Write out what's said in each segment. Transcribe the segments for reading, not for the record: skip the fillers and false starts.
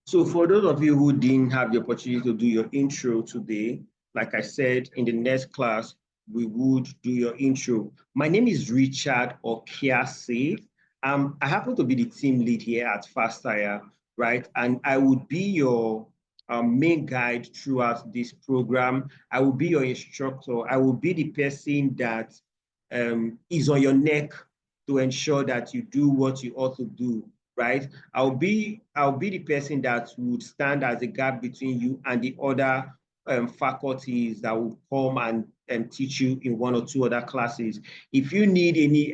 So for those of you who didn't have the opportunity to do your intro today, like I said, in the next class, we would do your intro. My name is Richard Okiasi. I happen to be the team lead here at FastTire, right? And I would be your main guide throughout this program. I will be your instructor. I will be the person that is on your neck to ensure that you do what you ought to do, right? I'll be the person that would stand as a gap between you and the other faculties that will come and teach you in one or two other classes. If you need any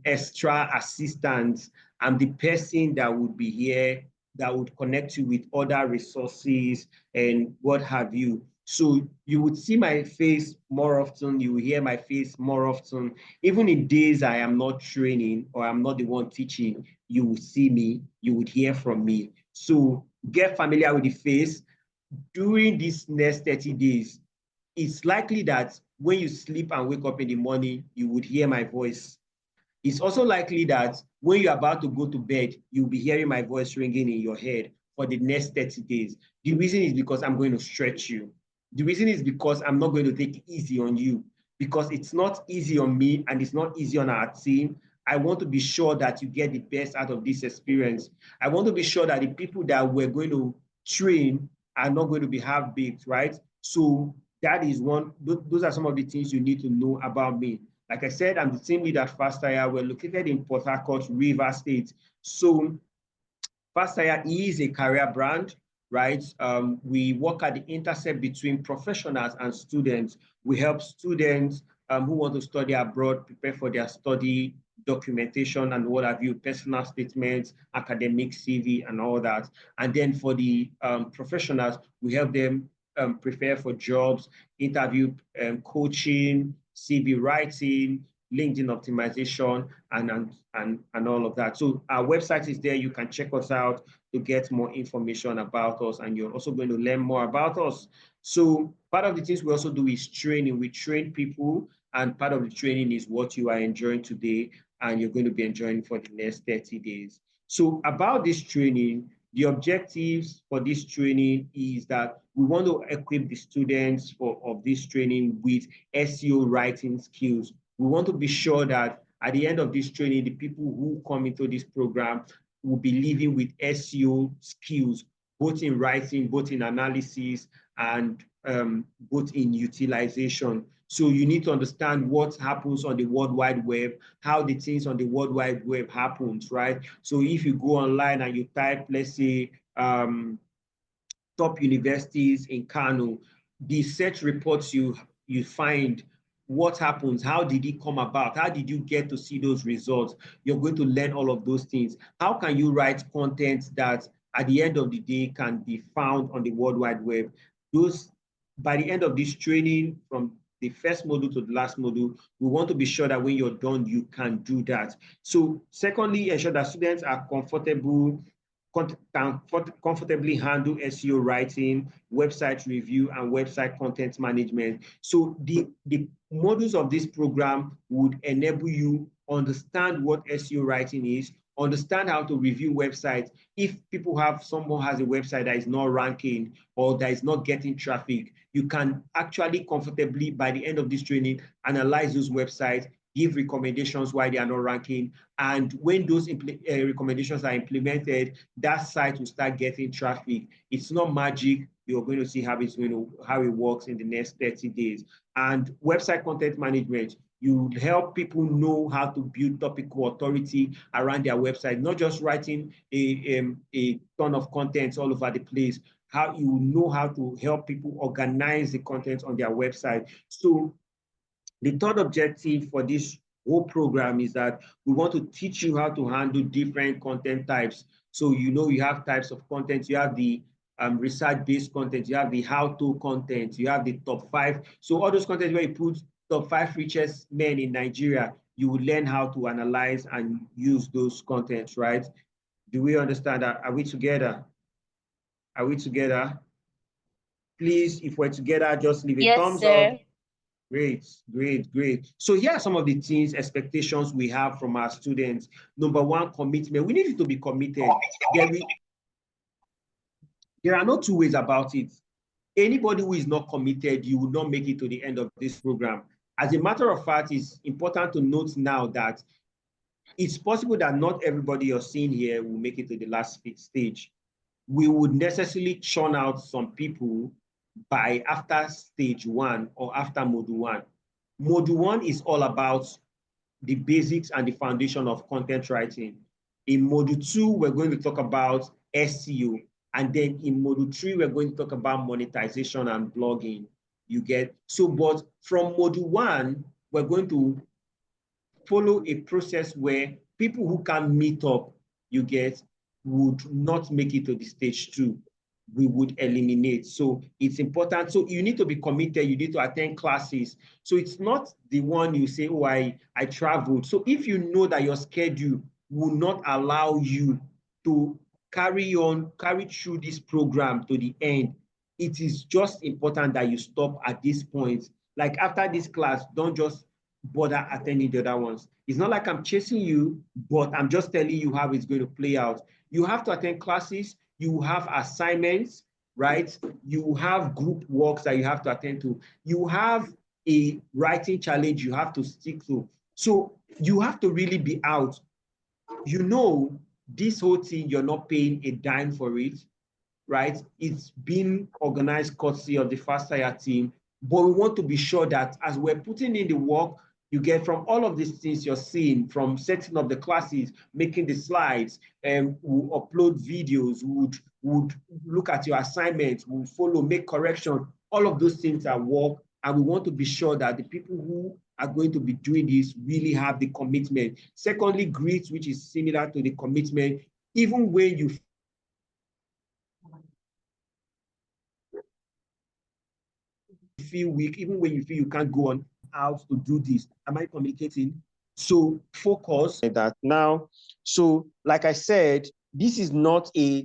extra assistance, I'm the person that would be here that would connect you with other resources and what have you. So you would see my face more often, you will hear my face more often. Even in days I am not training or I'm not the one teaching, you will see me, you would hear from me. So get familiar with the face. During these next 30 days, it's likely that when you sleep and wake up in the morning, you would hear my voice. It's also likely that when you're about to go to bed, you'll be hearing my voice ringing in your head for the next 30 days. The reason is because I'm going to stretch you. The reason is because I'm not going to take it easy on you, because it's not easy on me and it's not easy on our team. I want to be sure that you get the best out of this experience. I want to be sure that the people that we're going to train are not going to be half-baked, right? So that is one, those are some of the things you need to know about me. Like I said, I'm the team lead at FastTire. We're located in Port Harcourt, Rivers State. So FastTire is a career brand, right? We work at the intercept between professionals and students. We help students who want to study abroad prepare for their study, documentation and what have you, personal statements, academic CV and all that. And then for the professionals, we help them prepare for jobs, interview coaching, CV writing, LinkedIn optimization, and all of that. So our website is there. You can check us out to get more information about us, and you're also going to learn more about us. So part of the things we also do is training. We train people, and part of the training is what you are enjoying today, and you're going to be enjoying for the next 30 days. So about this training, the objectives for this training is that we want to equip the students of this training with SEO writing skills. We want to be sure that at the end of this training, the people who come into this program will be living with SEO skills, both in writing, both in analysis, and both in utilization. So you need to understand what happens on the World Wide Web, how the things on the World Wide Web happens, right? So if you go online and you type, let's say, top universities in Kano, the search reports you find, what happens, how did it come about, how did you get to see those results? You're going to learn all of those things. How can you write content that at the end of the day can be found on the World Wide Web? Those, by the end of this training, from the first module to the last module, we want to be sure that when you're done, you can do that. So secondly, ensure that students are comfortable, can comfortably handle SEO writing, website review, and website content management. So the modules of this program would enable you understand what SEO writing is, understand how to review websites. If someone has a website that is not ranking or that is not getting traffic, you can actually comfortably, by the end of this training, analyze those websites, give recommendations why they are not ranking. And when those recommendations are implemented, that site will start getting traffic. It's not magic. You're going to see how it works in the next 30 days. And website content management, you help people know how to build topical authority around their website, not just writing a ton of content all over the place. How you know how to help people organize the content on their website. So the third objective for this whole program is that we want to teach you how to handle different content types. So you have types of content. You have the research-based content. You have the how-to content. You have the top 5. So all those content where you put top 5 richest men in Nigeria, you will learn how to analyze and use those contents, right? Do we understand that? Are we together? Are we together? Please, if we're together, just leave a thumbs up. Great, great, great. So here are some of the things, expectations we have from our students. Number one, commitment. We need you to be committed. There are no two ways about it. Anybody who is not committed, you will not make it to the end of this program. As a matter of fact, it's important to note now that it's possible that not everybody you're seeing here will make it to the last stage. We would necessarily churn out some people by after stage 1 or after module 1. Module 1 is all about the basics and the foundation of content writing. In module 2, we're going to talk about SEO. And then in module 3, we're going to talk about monetization and blogging. You get? So, but from module 1, we're going to follow a process where people who can meet up, you get, would not make it to the stage 2. We would eliminate. So it's important. So you need to be committed. You need to attend classes. So it's not the one you say, oh, I traveled. So if you know that your schedule will not allow you to carry through this program to the end, it is just important that you stop at this point. Like after this class, don't just bother attending the other ones. It's not like I'm chasing you, but I'm just telling you how it's going to play out. You have to attend classes, you have assignments, right? You have group works that you have to attend to. You have a writing challenge you have to stick to. So you have to really be out. You know, this whole thing, you're not paying a dime for it, right? It's been organized courtesy of the Fast Hire team, but we want to be sure that as we're putting in the work, you get from all of these things you're seeing, from setting up the classes, making the slides, and we'll upload videos, would look at your assignments, we'll follow, make correction. All of those things are work, and we want to be sure that the people who are going to be doing this really have the commitment. Secondly, grit, which is similar to the commitment, even when you feel weak, even when you feel you can't go on out to do this. Am I communicating? So focus that now. So like I said, this is not a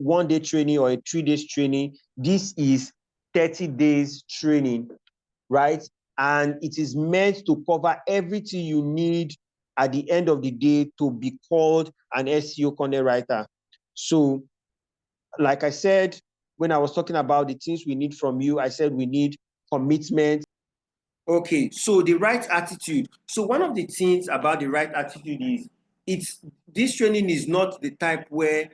1-day training or a 3 days training. This is 30 days training, right? And it is meant to cover everything you need at the end of the day to be called an SEO content writer. So like I said, when I was talking about the things we need from you, I said we need commitment. Okay, so the right attitude. So one of the things about the right attitude is this training is not the type where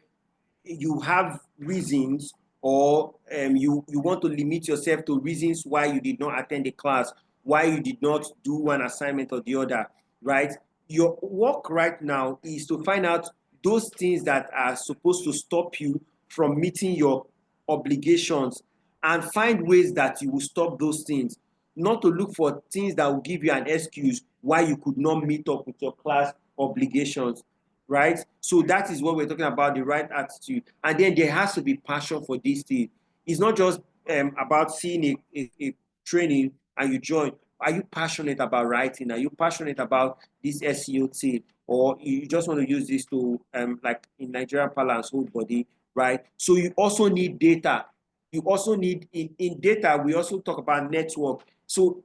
you have reasons or you want to limit yourself to reasons why you did not attend the class, why you did not do one assignment or the other, right? Your work right now is to find out those things that are supposed to stop you from meeting your obligations and find ways that you will stop those things, not to look for things that will give you an excuse why you could not meet up with your class obligations, right? So that is what we're talking about, the right attitude. And then there has to be passion for this thing. It's not just about seeing a training and you join. Are you passionate about writing? Are you passionate about this SEO thing? Or you just want to use this to, like in Nigerian parlance, hold body, right? So you also need data. You also need, in data, we also talk about network. So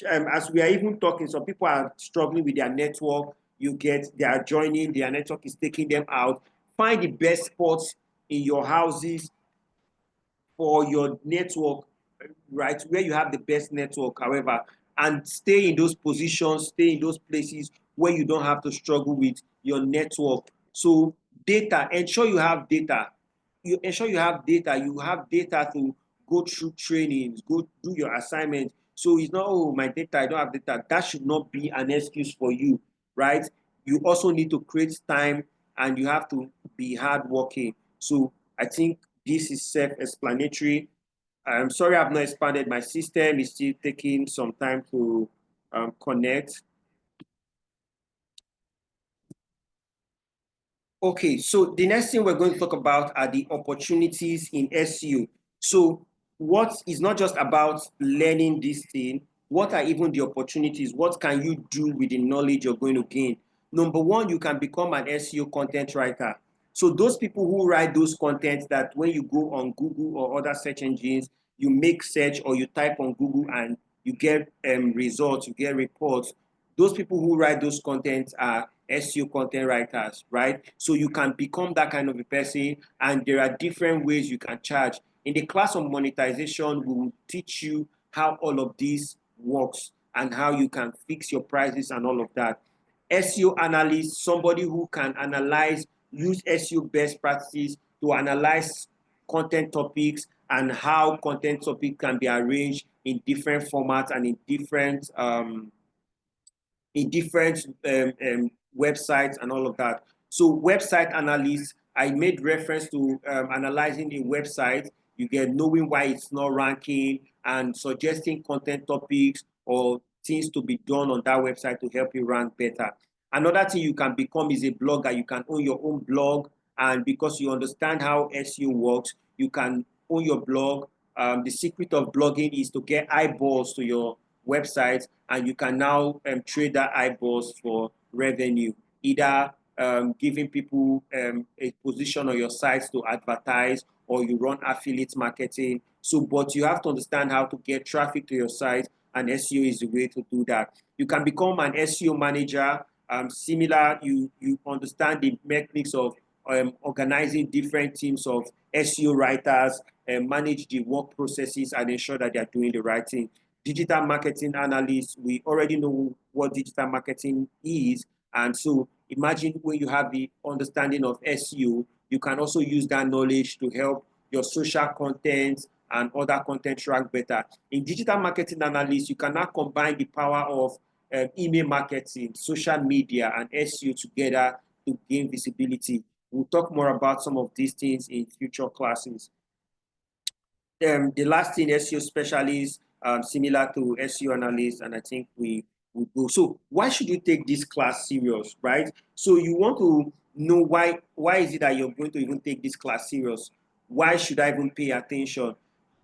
as we are even talking, some people are struggling with their network. They are joining, their network is taking them out. Find the best spots in your houses for your network, right? Where you have the best network, however, and stay in those positions, stay in those places where you don't have to struggle with your network. So data, ensure you have data. You ensure you have data. You have data to go through trainings, go do your assignments. So it's not, oh, my data, I don't have data. That should not be an excuse for you, right? You also need to create time and you have to be hardworking. So I think this is self-explanatory. I'm sorry I've not expanded. My system is still taking some time to connect. Okay, so the next thing we're going to talk about are the opportunities in SEO. So what is not just about learning this thing, what are even the opportunities? What can you do with the knowledge you're going to gain? Number one, you can become an SEO content writer. So those people who write those contents that when you go on Google or other search engines, you make search or you type on Google and you get results, you get reports. Those people who write those contents are SEO content writers, right? So you can become that kind of a person, and there are different ways you can charge. In the class of monetization, we will teach you how all of this works and how you can fix your prices and all of that. SEO analyst, somebody who can analyze, use SEO best practices to analyze content topics and how content topic can be arranged in different formats and in different websites and all of that. So website analysis, I made reference to analyzing the website. You get knowing why it's not ranking and suggesting content topics or things to be done on that website to help you rank better. Another thing you can become is a blogger. You can own your own blog, and because you understand how SEO works, you can own your blog. The secret of blogging is to get eyeballs to your website, and you can now trade that eyeballs for revenue, either giving people a position on your site to advertise, or you run affiliate marketing. So, but you have to understand how to get traffic to your site, and SEO is the way to do that. You can become an SEO manager. Similar, you understand the mechanics of organizing different teams of SEO writers and manage the work processes and ensure that they are doing the right thing. Digital marketing analysts, we already know what digital marketing is. And so imagine when you have the understanding of SEO, you can also use that knowledge to help your social content and other content track better. In digital marketing analysts, you can now combine the power of email marketing, social media, and SEO together to gain visibility. We'll talk more about some of these things in future classes. The last thing, SEO specialist, similar to SEO analyst, and I think we would go. So why should you take this class serious, right? So you want to know why is it that you're going to even take this class serious? Why should I even pay attention?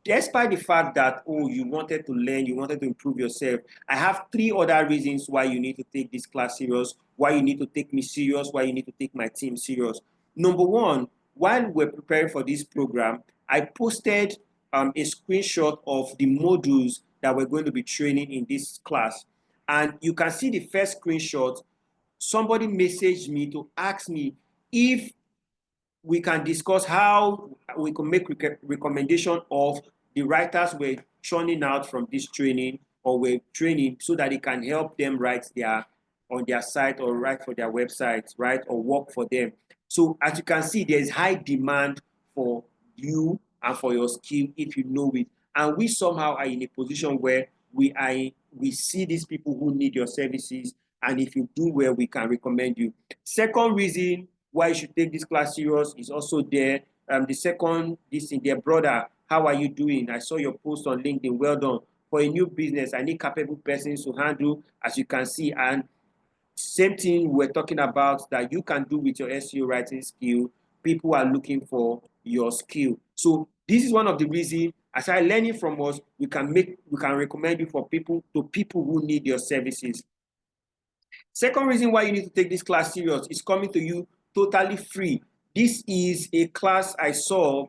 Despite the fact that, oh, you wanted to learn, you wanted to improve yourself, I have 3 other reasons why you need to take this class serious, why you need to take me serious, why you need to take my team serious. Number one, while we're preparing for this program, I posted a screenshot of the modules that we're going to be training in this class. And you can see the first screenshot. Somebody messaged me to ask me if we can discuss how we can make recommendation of the writers we're churning out from this training, or we're training, so that it can help them write on their site or write for their websites, right, or work for them. So as you can see, there's high demand for you and for your skill if you know it. And we somehow are in a position where we see these people who need your services, and if you do well, we can recommend you. Second reason why you should take this class serious is also there. The second, this in there, brother, how are you doing? I saw your post on LinkedIn. Well done. For a new business, I need capable persons to handle, as you can see. And same thing we're talking about that you can do with your SEO writing skill. People are looking for your skill. So this is one of the reasons, as I learning from us, we can recommend you for people who need your services. Second reason why you need to take this class serious is coming to you totally free. This is a class I saw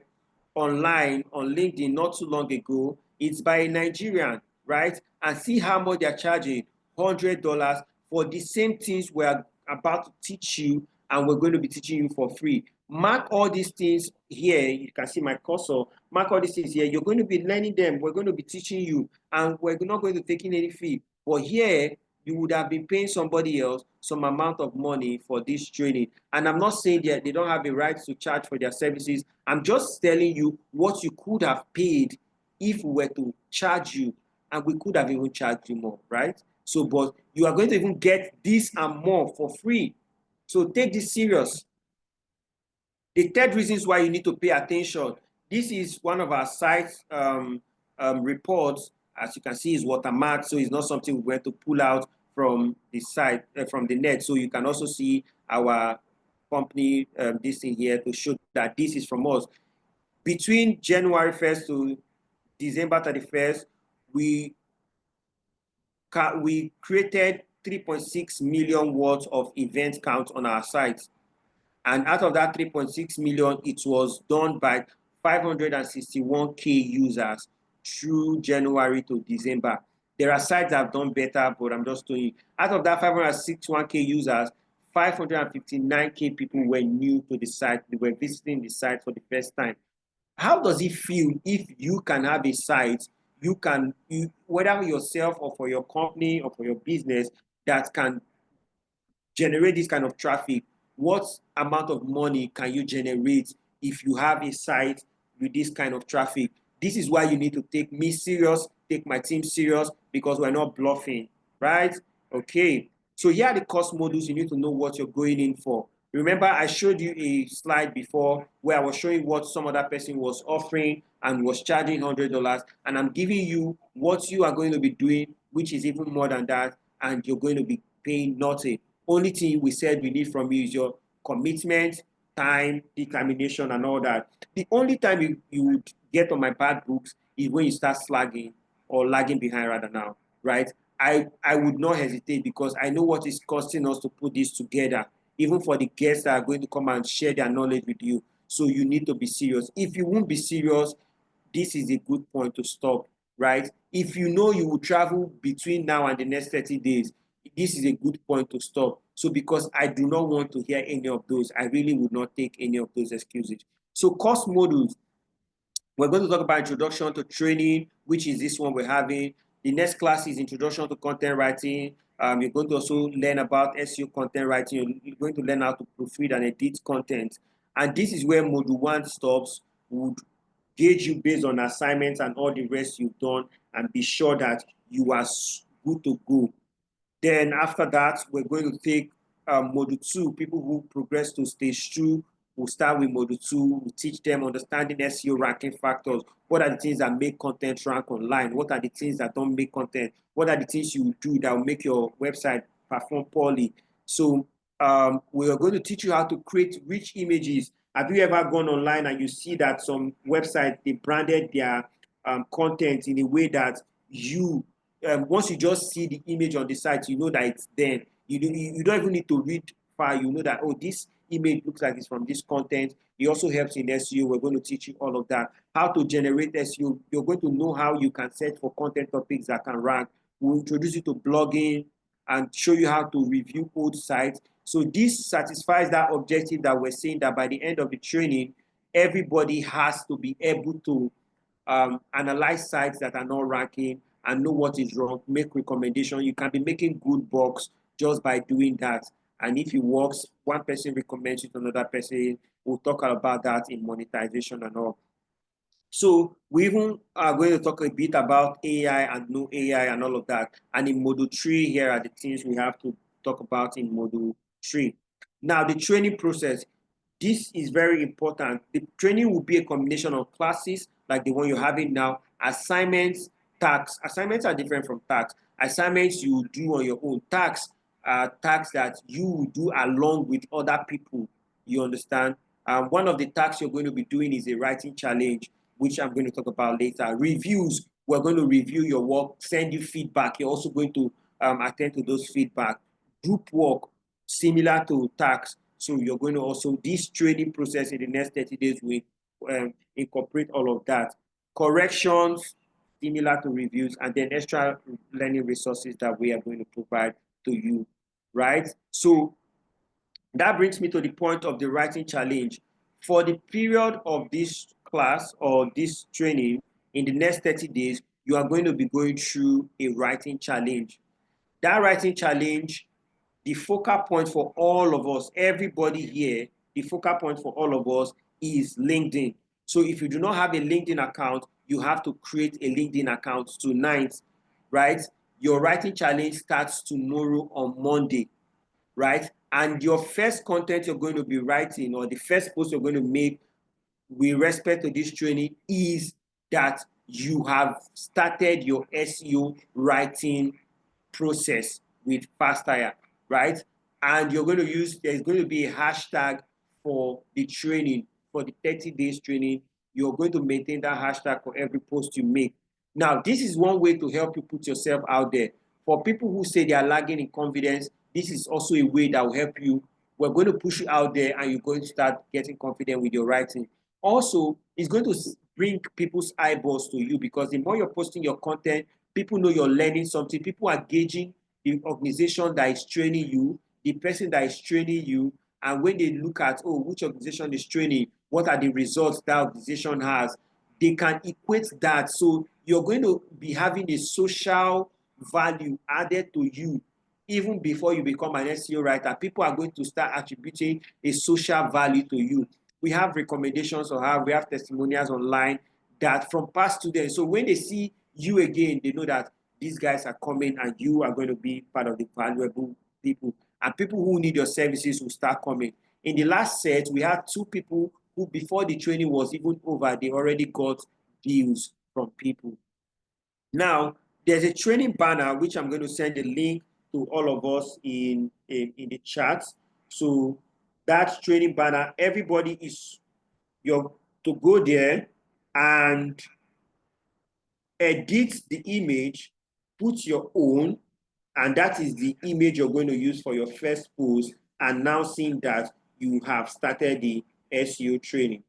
online on LinkedIn not too long ago. It's by a Nigerian, right? And see how much they're charging, $100 for the same things we're about to teach you, and we're going to be teaching you for free. Mark all these things here. You can see my cursor. Mark all these things here. You're going to be learning them. We're going to be teaching you, and we're not going to take in any fee. But here, you would have been paying somebody else some amount of money for this training. And I'm not saying that they don't have a right to charge for their services. I'm just telling you what you could have paid if we were to charge you, and we could have even charged you more, right? So, but you are going to even get this and more for free. So take this serious. The third reason why you need to pay attention. This is one of our site reports. As you can see, is watermarked, so it's not something we're going to pull out from the site, from the net. So you can also see our company, this thing here, to show that this is from us. Between January 1st to December 31st, we created 3.6 million words of event count on our site. And out of that 3.6 million, it was done by 561K users through January to December. There are sites that have done better, but I'm just doing it. Out of that 561K users, 559K people were new to the site. They were visiting the site for the first time. How does it feel if you can have a site, whether yourself or for your company or for your business, that can generate this kind of traffic? What amount of money can you generate if you have a site with this kind of traffic? This is why you need to take me serious, take my team serious, because we're not bluffing, right? Okay. So here are the cost modules. You need to know what you're going in for. Remember, I showed you a slide before where I was showing what some other person was offering and was charging $100, and I'm giving you what you are going to be doing, which is even more than that, and you're going to be paying nothing. Only thing we said we need from you is your commitment, time, determination, and all that. The only time you would get on my bad books is when you start slagging or lagging behind rather now, right? I would not hesitate, because I know what is costing us to put this together, even for the guests that are going to come and share their knowledge with you. So you need to be serious. If you won't be serious, this is a good point to stop, right? If you know you will travel between now and the next 30 days, this is a good point to stop. So because I do not want to hear any of those, I really would not take any of those excuses. So course modules, we're going to talk about introduction to training, which is this one we're having. The next class is introduction to content writing. You're going to also learn about SEO content writing. You're going to learn how to proofread and edit content. And this is where module 1 stops. Would gauge you based on assignments and all the rest you've done, and be sure that you are good to go. Then after that, we're going to take module 2. People who progress to stage 2 will start with module 2. We'll teach them understanding SEO ranking factors. What are the things that make content rank online? What are the things that don't make content? What are the things you do that will make your website perform poorly? So we are going to teach you how to create rich images. Have you ever gone online and you see that some websites, they branded their content in a way that once you just see the image on the site, you know that it's there. You don't even need to read far. You know that, oh, this image looks like it's from this content. It also helps in SEO. We're going to teach you all of that. How to generate SEO. You're going to know how you can search for content topics that can rank. We'll introduce you to blogging and show you how to review old sites. So this satisfies that objective that we're saying, that by the end of the training, everybody has to be able to analyze sites that are not ranking and know what is wrong, make recommendations. You can be making good bucks just by doing that. And if it works, one person recommends it to another person. We'll talk about that in monetization and all. So we even are going to talk a bit about AI and no AI and all of that. And in module 3, here are the things we have to talk about in module 3. Now, the training process. This is very important. The training will be a combination of classes like the one you're having now, assignments, tasks. Assignments are different from tasks. Assignments you do on your own. Tasks are tasks that you will do along with other people. You understand? One of the tasks you're going to be doing is a writing challenge, which I'm going to talk about later. Reviews, we're going to review your work, send you feedback. You're also going to attend to those feedback. Group work, similar to tasks. So you're going to also, this training process in the next 30 days will incorporate all of that. Corrections, similar to reviews, and then extra learning resources that we are going to provide to you, right? So that brings me to the point of the writing challenge. For the period of this class or this training, in the next 30 days, you are going to be going through a writing challenge. That writing challenge, the focal point for all of us, everybody here, the focal point for all of us is LinkedIn. So if you do not have a LinkedIn account, you have to create a LinkedIn account tonight, right? Your writing challenge starts tomorrow on Monday, right? And your first content you're going to be writing, or the first post you're going to make with respect to this training, is that you have started your SEO writing process with FastHire, right? And you're going to use, there's going to be a hashtag for the training, for the 30 days training. You're going to maintain that hashtag for every post you make. Now, this is one way to help you put yourself out there. For people who say they are lagging in confidence, this is also a way that will help you. We're going to push you out there and you're going to start getting confident with your writing. Also, it's going to bring people's eyeballs to you, because the more you're posting your content, people know you're learning something. People are gauging the organization that is training you. the person that is training you, and when they look at, oh, which organization is training, what are the results that organization has, they can equate that. So you're going to be having a social value added to you even before you become an SEO writer. People are going to start attributing a social value to you. We have recommendations on how we have testimonials online that from past students. So when they see you again, they know that these guys are coming and you are going to be part of the valuable people. And people who need your services will start coming. In the last set, we had 2 people who, before the training was even over, they already got deals from people. Now, there's a training banner, which I'm going to send a link to all of us in the chat. So that training banner, everybody is to go there and edit the image, put your own, and that is the image you're going to use for your first post, announcing that you have started the SEO training.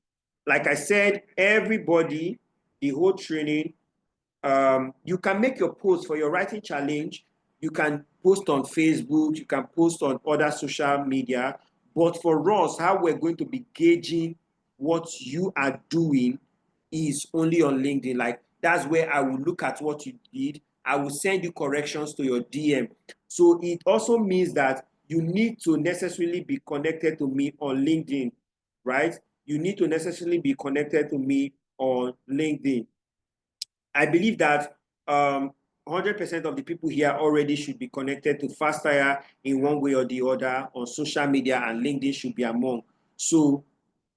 Like I said, everybody, the whole training, you can make your post for your writing challenge. You can post on Facebook, you can post on other social media. But for us, how we're going to be gauging what you are doing is only on LinkedIn. Like, that's where I will look at what you did. I will send you corrections to your DM. So it also means that you need to necessarily be connected to me on LinkedIn, right? You need to necessarily be connected to me on LinkedIn. I believe that 100% of the people here already should be connected to FastHire in one way or the other on social media, and LinkedIn should be among. So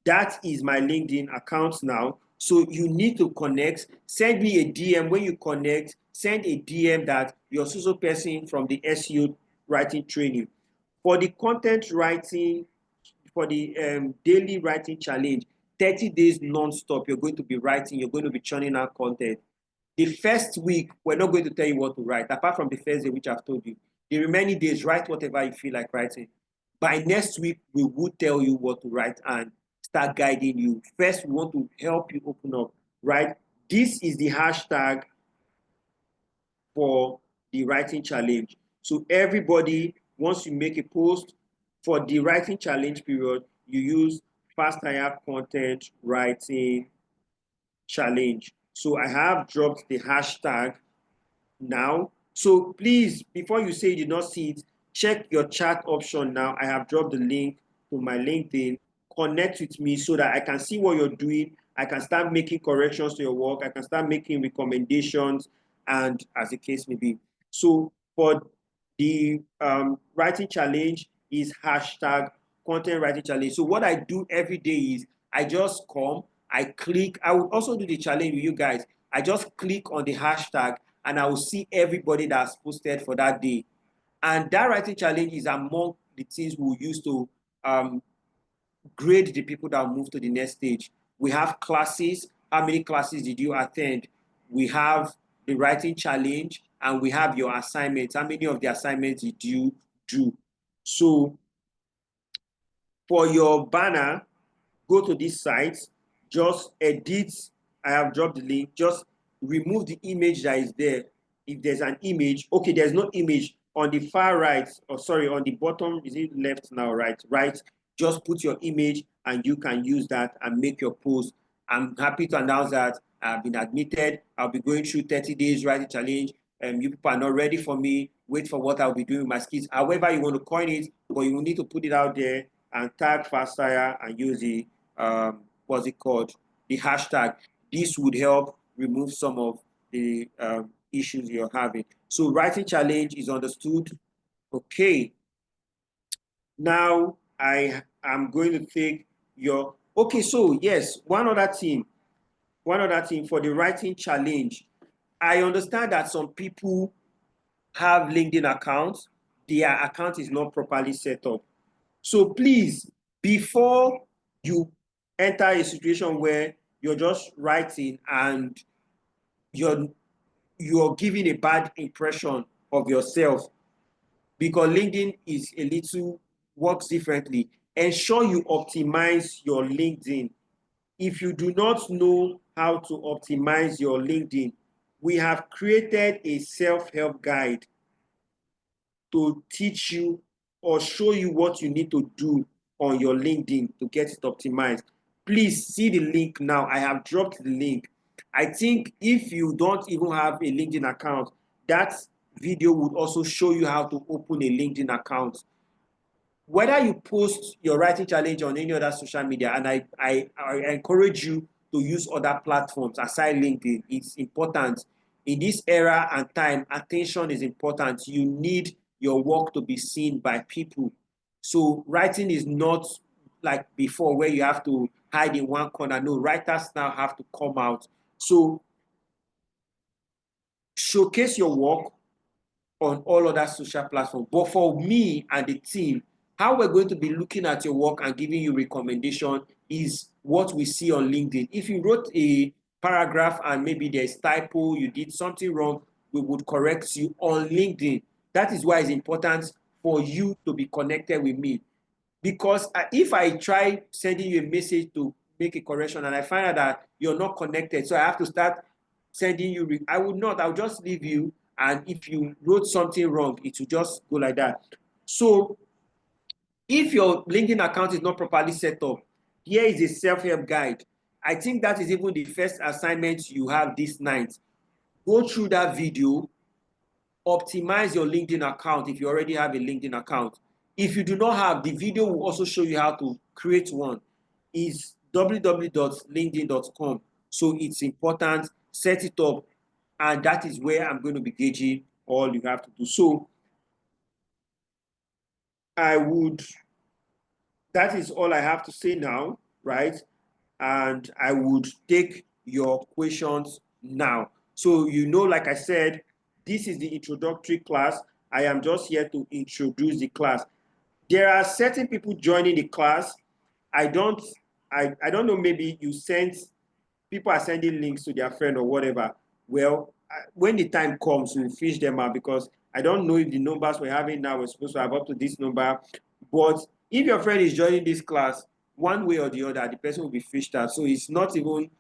that is my LinkedIn account now. So you need to connect. Send me a DM when you connect. Send a DM that you're so person from the SEO writing training. For the content writing, for the daily writing challenge, 30 days non-stop, you're going to be writing, you're going to be churning out content. The first week, we're not going to tell you what to write, apart from the first day, which I've told you. The remaining days, write whatever you feel like writing. By next week, we will tell you what to write and start guiding you. First, we want to help you open up, right? This is the hashtag for the writing challenge. So everybody, once you make a post for the writing challenge period, you use FastHire content writing challenge. So I have dropped the hashtag now. So please, before you say you did not see it, check your chat option now. I have dropped the link to my LinkedIn. Connect with me so that I can see what you're doing. I can start making corrections to your work. I can start making recommendations, and as the case may be. So for the writing challenge is hashtag content writing challenge. So what I do every day is I just come, I click. I will also do the challenge with you guys. I just click on the hashtag and I will see everybody that's posted for that day. And that writing challenge is among the things we'll use to grade the people that move to the next stage. We have classes. How many classes did you attend? We have the writing challenge, and we have your assignments. How many of the assignments did you do? So for your banner, go to this site, just edit. I have dropped the link. Just remove the image that is there. If there's an image, okay, there's no image on the far right, or sorry, on the bottom, is it left now, right? Right, just put your image and you can use that and make your post. I'm happy to announce that I've been admitted. I'll be going through 30 days writing challenge. You people are not ready for me. Wait for what I'll be doing with my skills. However you want to coin it, but you will need to put it out there and tag FastHire and use the what's it called, the hashtag. This would help remove some of the issues you're having. So writing challenge is understood. Okay, now I am going to take your, okay, so yes, one other thing for the writing challenge. I understand that some people have LinkedIn accounts, their account is not properly set up. So please, before you enter a situation where you're just writing and you're giving a bad impression of yourself, because LinkedIn is a little works differently, ensure you optimize your LinkedIn. If you do not know how to optimize your LinkedIn, we have created a self-help guide to teach you or show you what you need to do on your LinkedIn to get it optimized, please see the link now. I have dropped the link. I think if you don't even have a LinkedIn account, that video would also show you how to open a LinkedIn account. Whether you post your writing challenge on any other social media, and I encourage you to use other platforms aside LinkedIn. It's important. In this era and time, attention is important. You need your work to be seen by people. So writing is not like before where you have to hide in one corner. No, writers now have to come out. So showcase your work on all other social platforms. But for me and the team, how we're going to be looking at your work and giving you recommendation is what we see on LinkedIn. If you wrote a paragraph and maybe there's typo, you did something wrong, we would correct you on LinkedIn. That is why it's important for you to be connected with me. Because if I try sending you a message to make a correction and I find out that you're not connected, so I have to start sending you, I would not, I'll just leave you. And if you wrote something wrong, it will just go like that. So if your LinkedIn account is not properly set up, here is a self-help guide. I think that is even the first assignment you have this night. Go through that video, optimize your LinkedIn account if you already have a LinkedIn account. If you do not have, the video will also show you how to create one. It's www.linkedin.com. So it's important, set it up, and that is where I'm going to be gauging all you have to do. So that is all I have to say now, right? And I would take your questions now. So, like I said, this is the introductory class. I am just here to introduce the class. There are certain people joining the class. I don't know, maybe you sent, people are sending links to their friend or whatever. Well, when the time comes, we'll fish them out, because I don't know if the numbers we're having now, we're supposed to have up to this number. But if your friend is joining this class, one way or the other, the person will be fished out. So it's not even,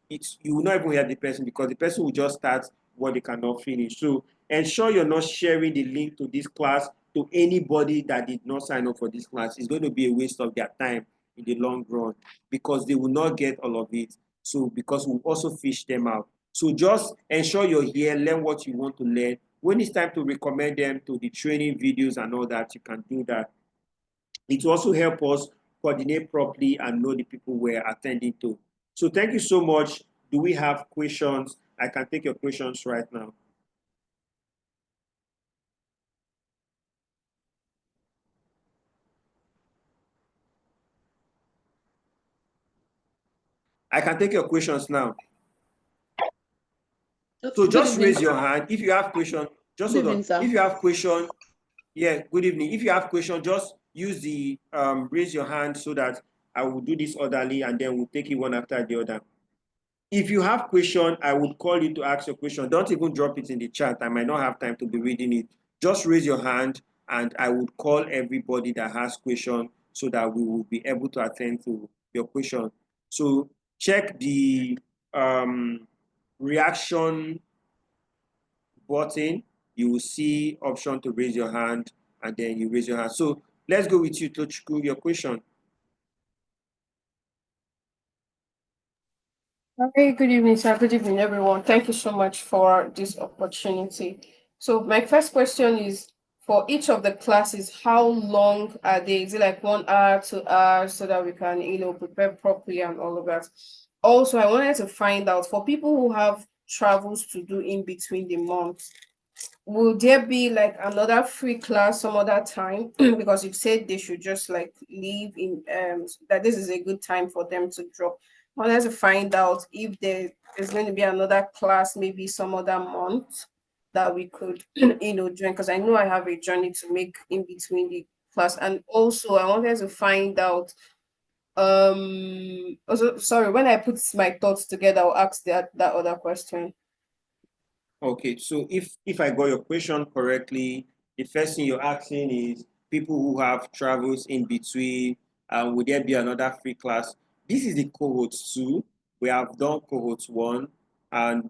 you will not even hear the person, because the person will just start what they cannot finish. So ensure you're not sharing the link to this class to anybody that did not sign up for this class. It's going to be a waste of their time in the long run, because they will not get all of it. So because we'll also fish them out. So just ensure you're here, learn what you want to learn. When it's time to recommend them to the training videos and all that, you can do that. It will also help us coordinate properly and know the people we're attending to. So thank you so much. Do we have questions? I can take your questions right now. I can take your questions now. So just raise your hand. If you have questions, just hold on. If you have questions, yeah, good evening. If you have questions, just use the raise your hand, so that I will do this orderly, and then we'll take it one after the other. If you have question, I would call you to ask your question. Don't even drop it in the chat. I might not have time to be reading it. Just raise your hand, and I would call everybody that has question, so that we will be able to attend to your question. So check the reaction button. You will see option to raise your hand, and then you raise your hand. So let's go with you, Tochukwu, your question. Hey, good evening, sir. Good evening, everyone. Thank you so much for this opportunity. So my first question is, for each of the classes, how long are they? Is it like 1 hour, 2 hours, so that we can, prepare properly and all of that? Also, I wanted to find out, for people who have travels to do in between the months, will there be like another free class some other time? Because you've said they should just like leave in that this is a good time for them to drop. I wanted to find out if there is going to be another class, maybe some other month that we could join, because I know I have a journey to make in between the class. And also I wanted to find out, also sorry, when I put my thoughts together, I'll ask that other question. Okay, so if I got your question correctly, the first thing you're asking is people who have travels in between, would there be another free class? This is the cohort 2. We have done cohort 1, and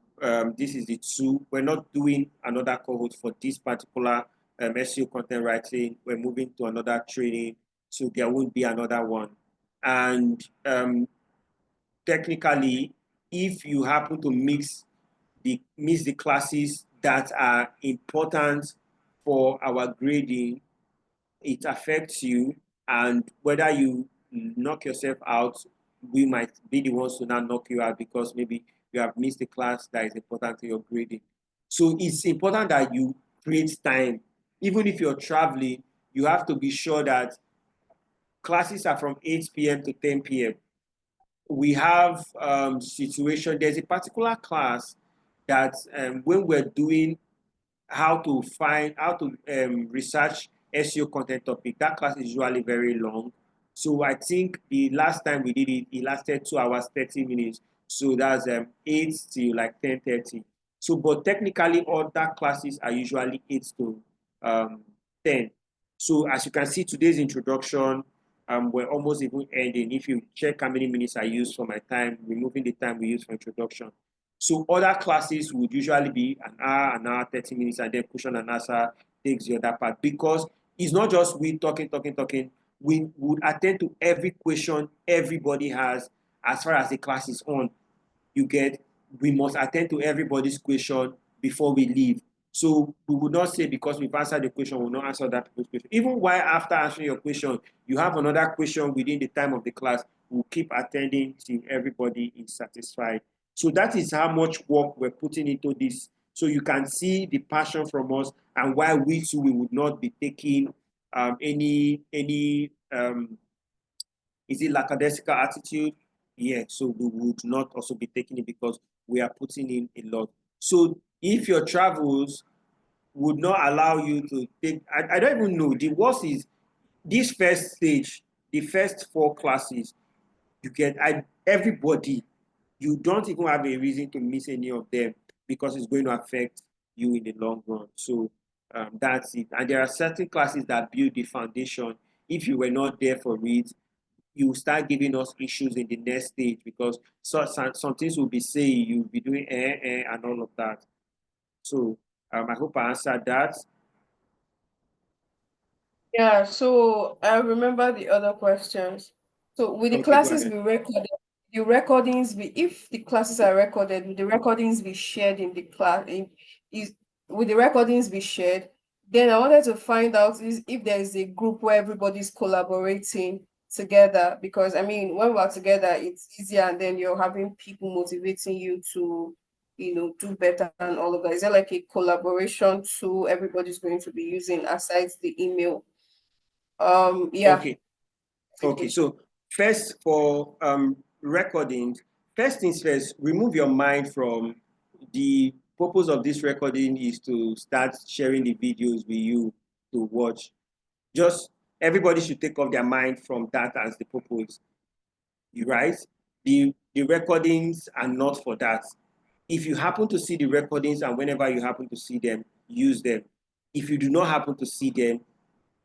this is the 2. We're not doing another cohort for this particular SEO content writing. We're moving to another training, so there won't be another one. And technically, if you happen to miss the classes that are important for our grading, it affects you, and whether you knock yourself out, we might be the ones to now knock you out because maybe you have missed a class that is important to your grading. So it's important that you create time. Even if you're traveling, you have to be sure that classes are from 8 p.m. to 10 p.m. We have situation. There's a particular class that when we're doing how to research SEO content topic, that class is usually very long. So I think the last time we did it, it lasted 2 hours, 30 minutes. So that's 8 to like 10:30. So, but technically all that classes are usually 8 to 10. So as you can see, today's introduction, we're almost even ending. If you check how many minutes I use for my time, removing the time we use for introduction. So other classes would usually be an hour, 30 minutes, and then question and answer takes the other part. Because it's not just we talking. We would attend to every question everybody has as far as the class is on. You get, we must attend to everybody's question before we leave. So we would not say because we've answered the question, we'll not answer that people's question. Even while after answering your question, you have another question within the time of the class, we'll keep attending till everybody is satisfied. So that is how much work we're putting into this. So you can see the passion from us and why we too, we would not be taking any is it lackadaisical attitude? Yeah, so we would not also be taking it because we are putting in a lot. So if your travels would not allow you to take, I don't even know, the worst is this first stage, the first 4 classes, you get everybody, you don't even have a reason to miss any of them because it's going to affect you in the long run. So that's it. And there are certain classes that build the foundation. If you were not there for it, you start giving us issues in the next stage because some things will be saying, you'll be doing and all of that. So I hope I answered that. Yeah, so I remember the other questions. So with the Okay, go classes ahead. be recorded, the recordings be if the classes are recorded, will the recordings be shared in the class is will the recordings be shared? Then I wanted to find out is if there is a group where everybody's collaborating together because I mean when we're together it's easier and then you're having people motivating you to do better and all of that. Is there like a collaboration tool everybody's going to be using aside the email? Yeah, Okay. Okay, basically. so first for recordings, first things first, remove your mind from the purpose of this recording is to start sharing the videos with you to watch. Just everybody should take off their mind from that as the purpose, right? The recordings are not for that. If you happen to see the recordings and whenever you happen to see them, use them. If you do not happen to see them,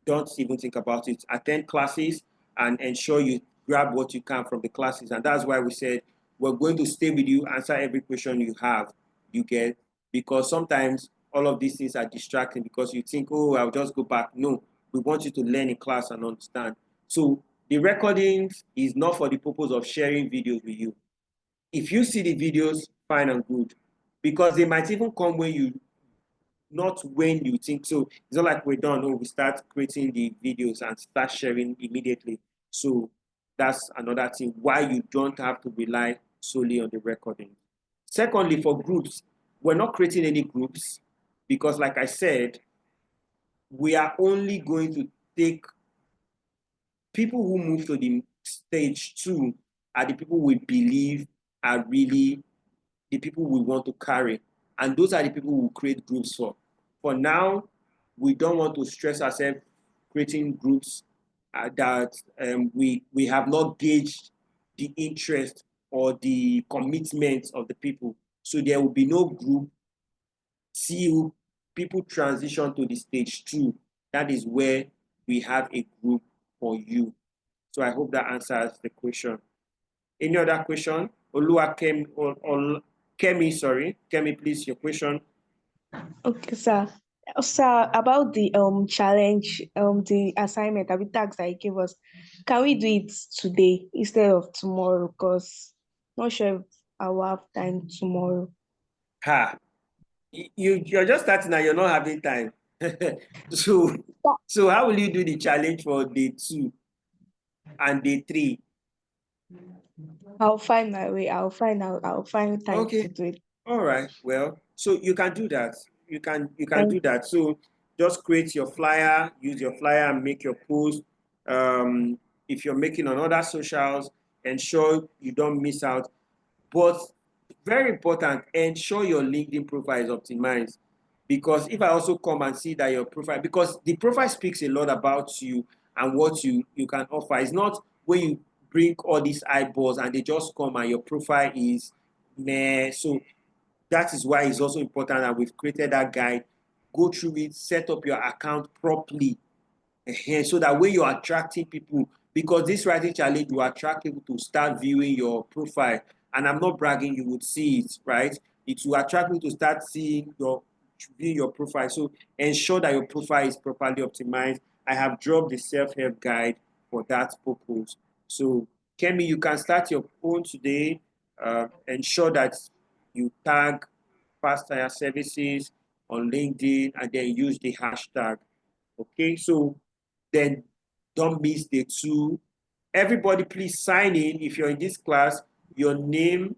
don't even think about it. Attend classes and ensure you grab what you can from the classes. And that's why we said we're going to stay with you, answer every question you have, you get, because sometimes all of these things are distracting because you think, oh, I'll just go back. No, we want you to learn in class and understand. So the recordings is not for the purpose of sharing videos with you. If you see the videos, fine and good, because they might even come when you not when you think so. It's not like we're done. Oh, we start creating the videos and start sharing immediately. So that's another thing why you don't have to rely solely on the recording. Secondly, for groups, we're not creating any groups because, like I said, we are only going to take people who move to the stage 2 are the people we believe are really the people we want to carry. And those are the people we create groups for. For now, we don't want to stress ourselves creating groups that we have not gauged the interest or the commitment of the people. So there will be no group till people transition to the stage 2. That is where we have a group for you. So I hope that answers the question. Any other question? Oluwakem or Kemi, sorry. Kemi, please, your question. Okay, sir. Sir, about the challenge, the assignment, the task that you gave us, can we do it today instead of tomorrow? Because not sure if I will have time tomorrow. Ha, you're just starting and you're not having time. So so how will you do the challenge for day 2 and day 3? I'll find my way. I'll find time to Okay. do it. All right. Well, so you can do that. You can Thank do that. So just create your flyer, use your flyer and make your post. If you're making on other socials, ensure you don't miss out. But very important, ensure your LinkedIn profile is optimized. Because if I also come and see that your profile, because the profile speaks a lot about you and what you can offer. It's not when you bring all these eyeballs and they just come and your profile is meh. So that is why it's also important that we've created that guide. Go through it, set up your account properly, so that when you're attracting people, because this writing challenge will attract people to start viewing your profile. And I'm not bragging, you would see it, right? It will attract people to start seeing your viewing your profile. So ensure that your profile is properly optimized. I have dropped the self-help guide for that purpose. So Kemi, you can start your own today. Ensure that you tag fast tire services on LinkedIn and then use the hashtag. Okay, so then don't miss the 2. Everybody, please sign in. If you're in this class, your name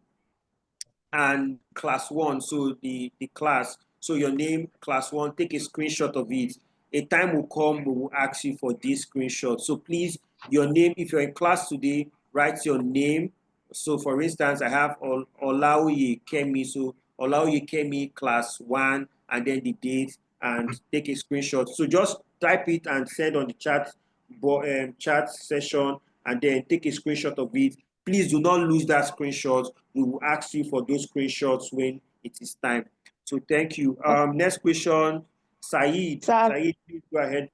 and class 1, so the class, so your name, class 1, take a screenshot of it. A time will come, we will ask you for this screenshot. So please, your name, if you're in class today, write your name. So for instance, I have Olaoye Kemi, so Olaoye Kemi class 1, and then the date, and take a screenshot. So just type it and send on the chat session, and then take a screenshot of it. Please do not lose that screenshot. We will ask you for those screenshots when it is time. So thank you. Next question, Saeed. Sir, Saeed, please go ahead.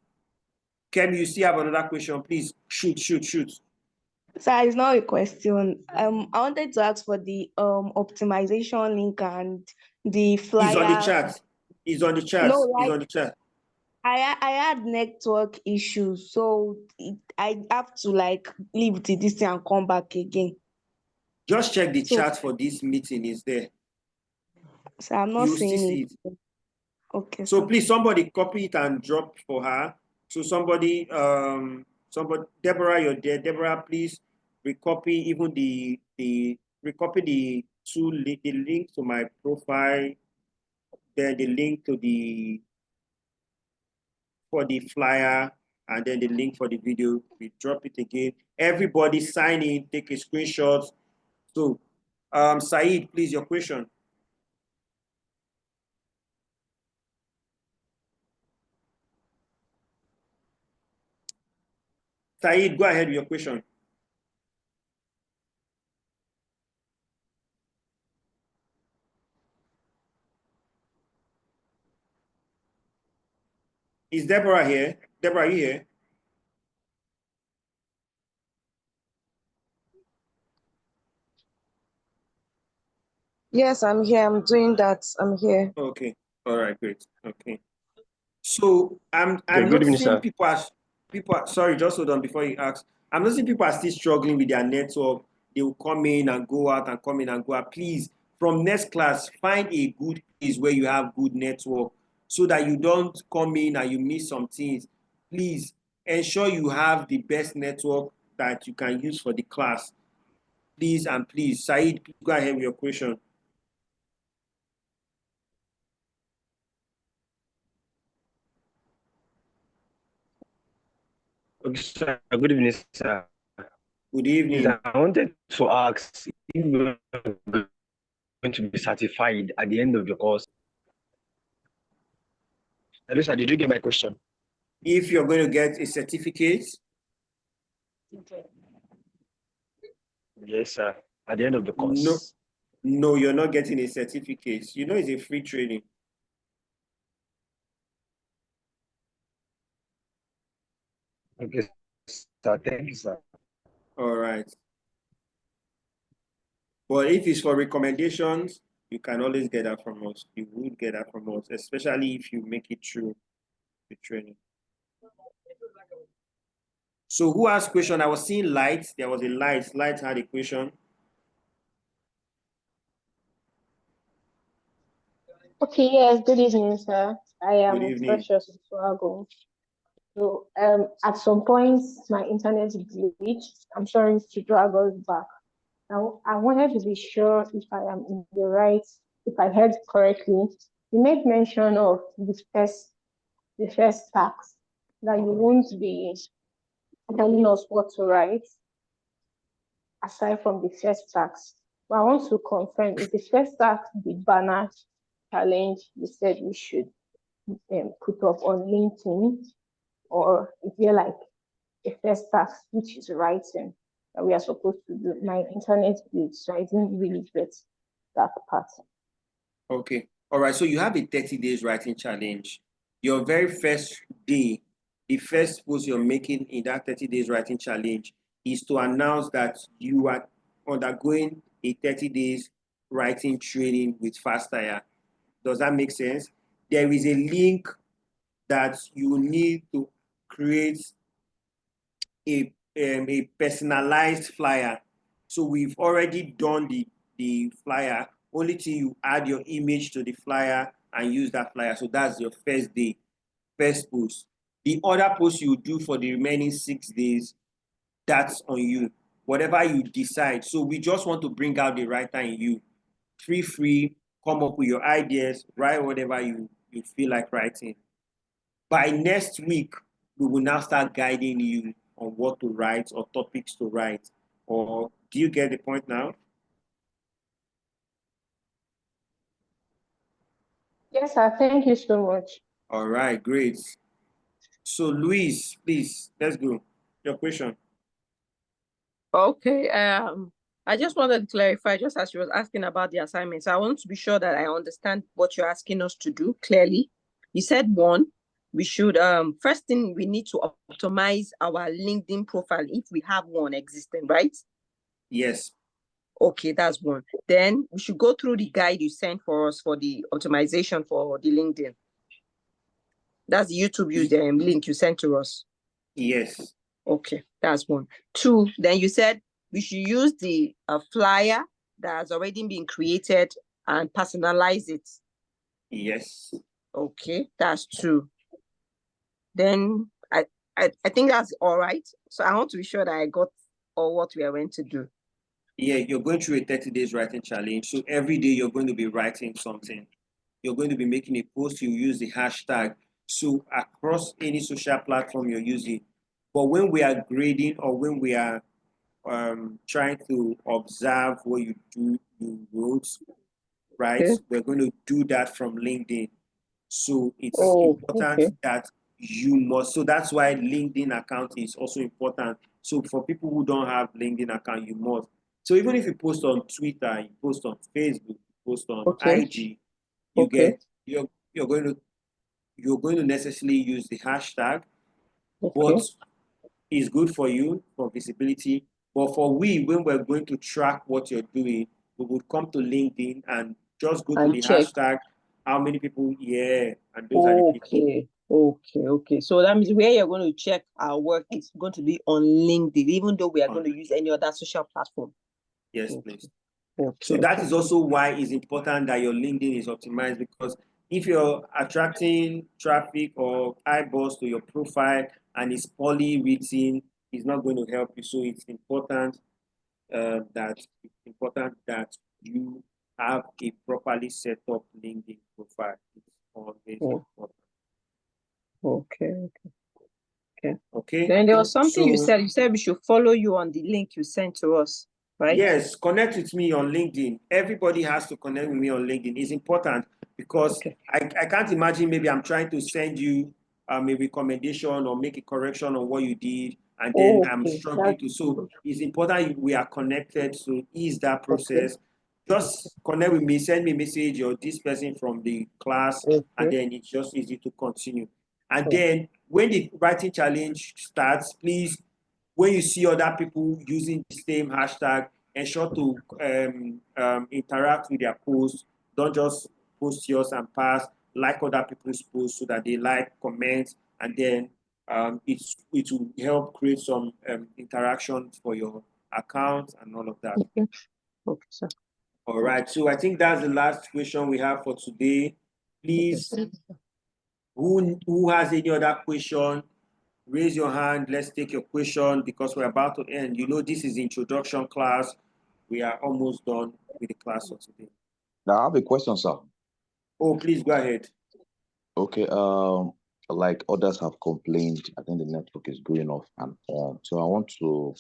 Kem, you still have another question? Please shoot. sir, it's not a question. I wanted to ask for the optimization link and the He's on the flyer. chat. He's on the chat. No, He's like on the chat. I had network issues, so I have to like leave this thing and come back again. Just check the So, chat for this meeting. Is there? so I'm not You will still seeing see it. it. Okay, So sir. please, somebody copy it and drop for her. So somebody, Deborah, you're there. Deborah, please recopy even the recopy the link to my profile, then the link to the for the flyer, and then the link for the video. We drop it again. Everybody sign in, take a screenshot. So, Saeed, please, your question. Saeed, go ahead with your question. Is Deborah here? Deborah, are you here? Yes, I'm here. I'm doing that. I'm here. Okay. All right, great. Okay. So Okay, I'm good evening, noticing sir. people are, sorry, just hold on before you ask. I'm noticing people are still struggling with their network. They will come in and go out and come in and go out. Please, from next class, find a good place where you have good network so that you don't come in and you miss some things. Please ensure you have the best network that you can use for the class. Please and please. Saeed, please go ahead with your question. Okay, sir. Good evening, sir. Good Please, evening. I wanted to ask if you're going to be certified at the end of the course. Hello, sir. Did you get my question? If you're going to get a certificate, Yes, sir. At the end of the no, course. no, you're not getting a certificate. You know, it's a free training. Okay, sir. Thank you, sir. All right. But if it's for recommendations, You can always get that from us. You would get that from us, especially if you make it through the training. So who asked question? I was seeing Light. There was a Light. Light had a question. Okay, yes, good evening, sir. I Good am evening. Precious Swago. So, at some point, my internet glitched. I'm sorry to drag us back. Now, I wanted to be sure if I am in the right, if I heard correctly. You made mention of the first tax, that you won't be telling us what to write aside from the first tax. But I want to confirm, is the first tax the banner challenge you said we should put up on LinkedIn, or is there like a first task which is writing that we are supposed to do? My internet glitch, so I didn't really get that part. Okay. All right. So you have a 30 days writing challenge. Your very first day, the first post you're making in that 30 days writing challenge is to announce that you are undergoing a 30 days writing training with FastTire. Does that make sense? There is a link that you need to create a personalized flyer. So we've already done the flyer. Only till you add your image to the flyer and use that flyer. So that's your first day, first post. The other post you do for the remaining 6 days, that's on you. Whatever you decide. So we just want to bring out the writer in you. Free, come up with your ideas, write whatever you feel like writing. By next week, we will now start guiding you on what to write or topics to write. Or do you get the point now? Yes, sir. Thank you so much. All right, great. So Luis, please, let's go. Your question. Okay, I just wanted to clarify, just as you was asking about the assignments, I want to be sure that I understand what you're asking us to do clearly. You said one, we should first thing we need to optimize our LinkedIn profile if we have one existing, right? Yes. Okay, that's one. Then we should go through the guide you sent for us for the optimization for the LinkedIn. That's the YouTube link you sent to us. Yes. Okay, that's one. Two, then you said we should use the flyer that has already been created and personalize it. Yes. Okay, that's two. Then I think that's all right. So I want to be sure that I got all what we are going to do. Yeah, you're going through a 30 days writing challenge. So every day you're going to be writing something. You're going to be making a post, you use the hashtag. So across any social platform you're using. But when we are grading or when we are trying to observe what you wrote, right? Okay. We're going to do that from LinkedIn. So it's important Okay. that you must. So that's why LinkedIn account is also important. So for people who don't have LinkedIn account, you must. So even if you post on Twitter, you post on Facebook, you post on Okay. IG, you Okay. get you're going to necessarily use the hashtag, Okay. but it's good for you for visibility. But for when we're going to track what you're doing, we would come to LinkedIn and just go to And the check. hashtag, how many people, yeah, and those are the people. Okay. So that means where you're going to check our work is going to be on LinkedIn, even though we are going to use any other social platform. Yes, Okay. please. Okay. So that is also why it's important that your LinkedIn is optimized, because if you're attracting traffic or eyeballs to your profile and it's poorly written, it's not going to help you. So it's important that you have a properly set up LinkedIn profile. It's always important. Okay. Okay. Then there was something you So said we should follow you on the link you sent to us, right? yes, connect with me on LinkedIn. Everybody has to connect with me on LinkedIn. It's important because Okay. I can't imagine maybe I'm trying to send you a recommendation or make a correction on what you did, and then I'm struggling to. So it's important we are connected to ease that process. Just connect with me, send me a message or this person from the class, and then it's just easy to continue. And then when the writing challenge starts, please, when you see other people using the same hashtag, ensure to interact with their posts Don't just post yours and pass. Like other people's posts so that they like, comment, and then it will help create some interaction for your account and all of that. Okay. Okay, sir. All right. So I think that's the last question we have for today. Please, who has any other question? Raise your hand. Let's take your question because we're about to end. You know, this is introduction class. We are almost done with the class for today. Now I have a question, sir. Oh, please go ahead. Okay, like others have complained, I think the network is going off and on. So I want to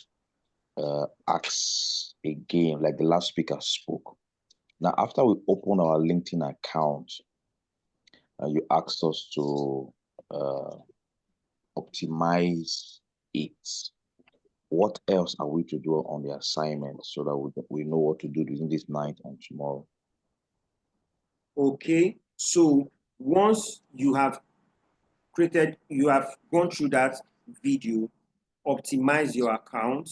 ask again, like the last speaker spoke. Now, after we open our LinkedIn account, you asked us to optimize it. What else are we to do on the assignment so that we know what to do within this night and tomorrow? Okay, so once you have created, you have gone through that video, optimize your account,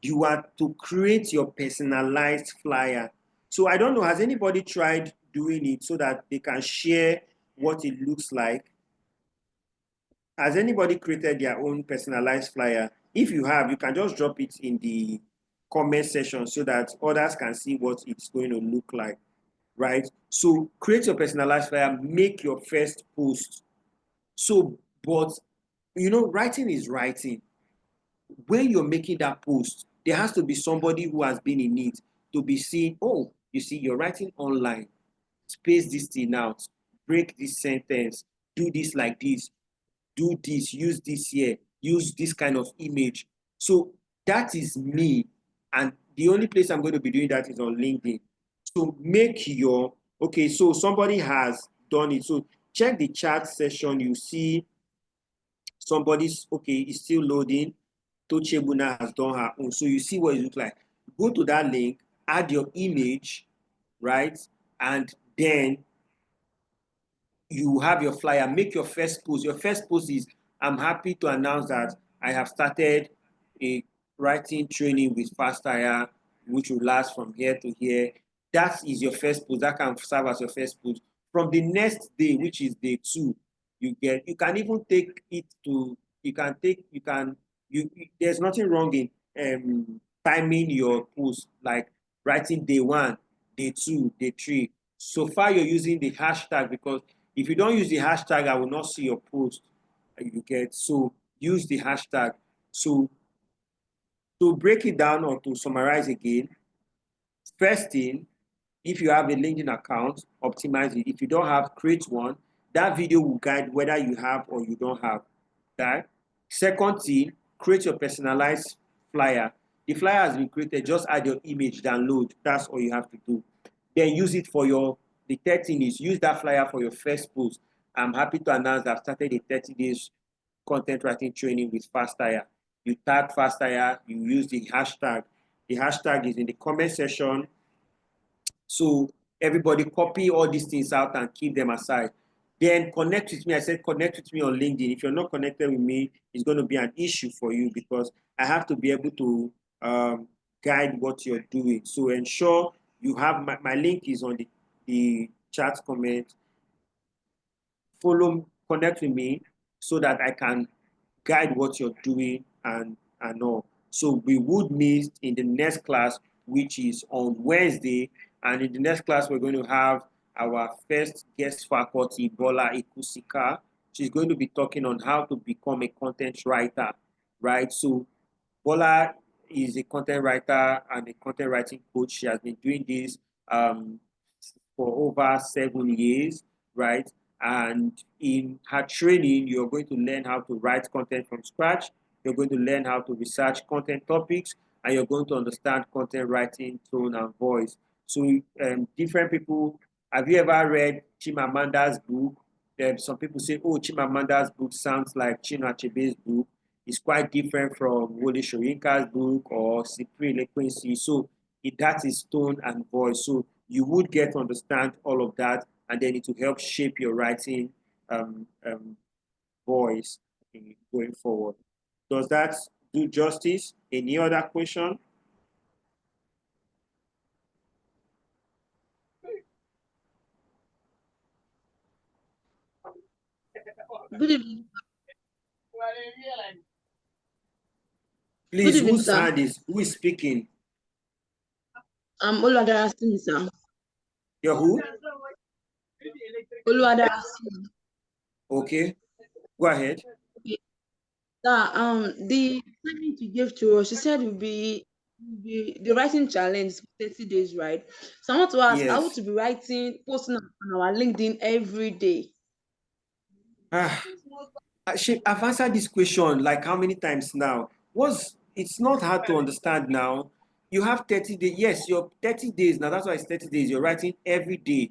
you are to create your personalized flyer. So I don't know, has anybody tried doing it so that they can share what it looks like? Has anybody created their own personalized flyer? If you have, you can just drop it in the comment section so that others can see what it's going to look like, right? So create your personalized flyer, make your first post. So, but you know, writing is writing. When you're making that post, there has to be somebody who has been in it to be seen. Oh, you see, you're writing online. Space this thing out. Break this sentence. Do this like this. Do this. Use this here. Use this kind of image. So that is me. And the only place I'm going to be doing that is on LinkedIn. So make your, okay, so somebody has done it. So check the chat session. You see somebody's, okay, it's still loading. Tochebuna has done her own. So you see what it looks like. Go to that link, add your image, right? And then you have your flyer, make your first post. Your first post is, I'm happy to announce that I have started a writing training with FastHire, which will last from here to here. That is your first post. That can serve as your first post. From the next day, which is day 2, you can even take it to, there's nothing wrong in timing your post, like writing day 1, day 2, day 3. So far, you're using the hashtag because if you don't use the hashtag, I will not see your post. You get, so use the hashtag. So to break it down or to summarize again, first thing, if you have a LinkedIn account, optimize it. If you don't have, create one. That video will guide whether you have or you don't have that. Second thing, create your personalized flyer. The flyer has been created, just add your image, download. That's all you have to do. Then use it for the third thing is use that flyer for your first post. I'm happy to announce that I've started a 30 days content writing training with FastHire. You tag FastHire, you use the hashtag. The hashtag is in the comment section. So everybody copy all these things out and keep them aside. Then connect with me. I said connect with me on LinkedIn. If you're not connected with me, it's going to be an issue for you because I have to be able to guide what you're doing. So ensure you have my link is on the chat comment. Follow, connect with me so that I can guide what you're doing and all. So we would meet in the next class, which is on Wednesday. And in the next class, we're going to have our first guest faculty, Bola Ikusika. She's going to be talking on how to become a content writer, right? So Bola is a content writer and a content writing coach. She has been doing this for over 7 years, right? And in her training, you're going to learn how to write content from scratch. You're going to learn how to research content topics, and you're going to understand content writing, tone, and voice. So different people, have you ever read Chimamanda's book? Some people say, oh, Chimamanda's book sounds like Chinua Achebe's book. It's quite different from Wole Soyinka's book or Cyprien Lekwensi. So that is tone and voice. So you would get to understand all of that, and then it will help shape your writing voice going forward. Does that do justice? Any other question? Good evening. Please, Evening, sir. who is speaking? I'm Oluwadarasimi, sir. You're who? Oluwadarasimi. Okay, go ahead. Okay. Sir, the assignment you gave to us, you said will be the writing challenge 30 days, right? So I want to ask, I want Yes. to be posting on our LinkedIn every day. I've answered this question like how many times now? It's not hard to understand now. You have 30 days. Yes, your 30 days. Now that's why it's 30 days. You're writing every day.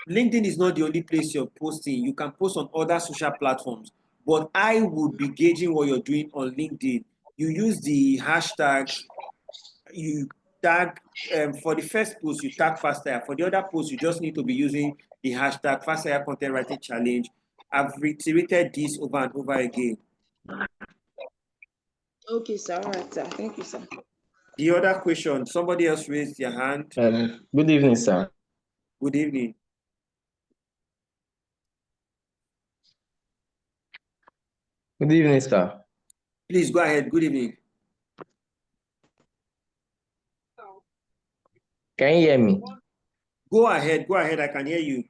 LinkedIn is not the only place you're posting. You can post on other social platforms. But I would be gauging what you're doing on LinkedIn. You use the hashtags, you tag for the first post, you tag Fastire. For the other post, you just need to be using the hashtag Fastire Content Writing Challenge. I've reiterated this over and over again. Okay, sir. All right, sir. Thank you, sir. The other question, somebody else raised their hand. Good evening, sir. Good evening. Good evening, sir. Please go ahead. Good evening. Can you hear me? Go ahead. Go ahead. I can hear you.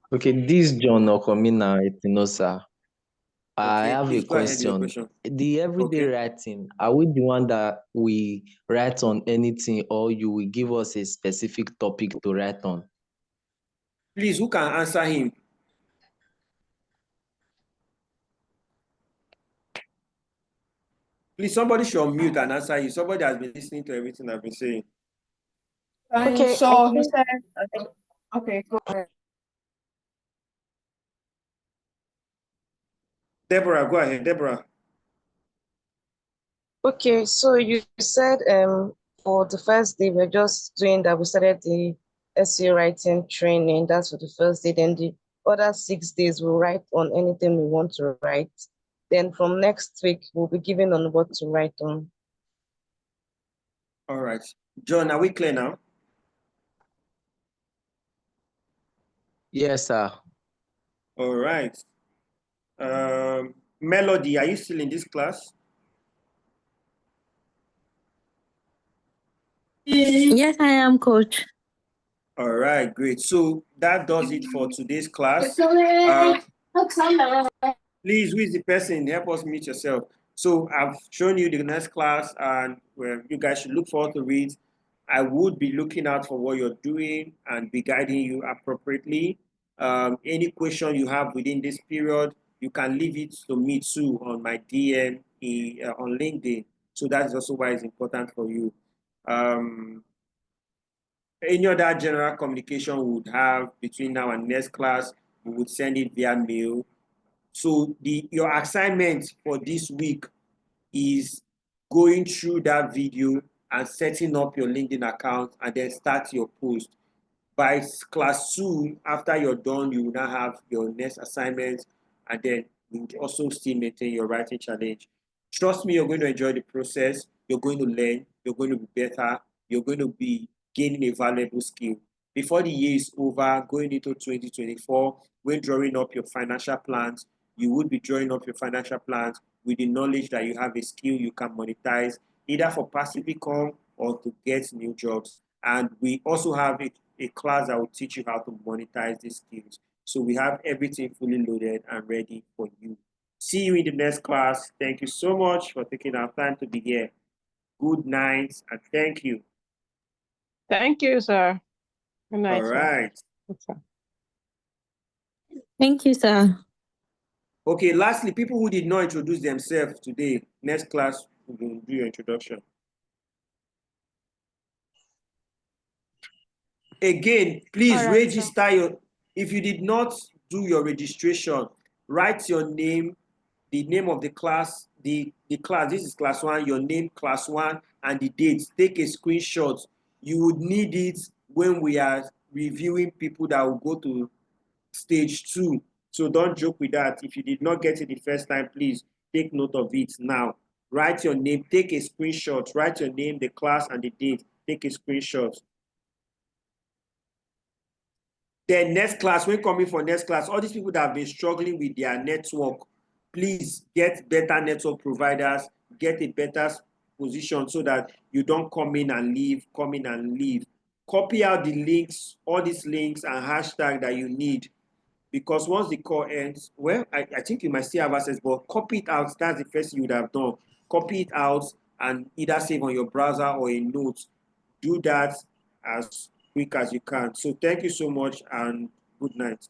Okay, this John Okomina Etinosa. I Okay, have a please go ahead with your question. question. The everyday Okay. writing, are we the one that we write on anything, or you will give us a specific topic to write on? Please, who can answer him? Please, somebody should unmute and answer you. Somebody has been listening to everything I've been saying. Okay, So he said, okay, go ahead. Deborah, go ahead. Deborah. okay, so you said for the first day we're just doing that. We started the SEO writing training. That's for the first day. Then the other 6 days we'll write on anything we want to write. Then from next week we'll be given on what to write on. All right. John, are we clear now? Yes, sir. All right. Melody, are you still in this class? Yes, I am, coach. All right, great. So that does it for today's class. Please, who is the person? Help us meet yourself. So I've shown you the next class, and well, you guys should look forward to read. I would be looking out for what you're doing and be guiding you appropriately. Any question you have within this period, you can leave it to me too on my DM on LinkedIn. So that's also why it's important for you. Any other general communication we would have between now and next class, we would send it via mail. So your assignment for this week is going through that video and setting up your LinkedIn account and then start your post. By class 2, after you're done, you will now have your next assignment, and then you will also still maintain your writing challenge. Trust me, you're going to enjoy the process. You're going to learn. You're going to be better. You're going to be gaining a valuable skill. Before the year is over, going into 2024, when drawing up your financial plans, you would be drawing up your financial plans with the knowledge that you have a skill you can monetize, either for passive income or to get new jobs. And we also have a class that will teach you how to monetize these skills. So we have everything fully loaded and ready for you. See you in the next class. Thank you so much for taking our time to be here. Good night and thank you. Thank you, sir. Good night, All right. sir. Thank you, sir. Okay, lastly, people who did not introduce themselves today, next class, we will do your introduction. Again, please register if you did not do your registration, write your name, the name of the class, the class, this is class 1, your name, class 1, and the date. Take a screenshot. You would need it when we are reviewing people that will go to stage 2. So don't joke with that. If you did not get it the first time, please take note of it now. Write your name, take a screenshot, write your name, the class, and the date. Take a screenshot. Then next class, when coming for next class, all these people that have been struggling with their network, please get better network providers, get a better position so that you don't come in and leave. Copy out the links, all these links and hashtag that you need. Because once the call ends, well, I think you might still have access, but copy it out. That's the first thing you would have done. Copy it out and either save on your browser or a note. Do that as quick as you can. So thank you so much and good night.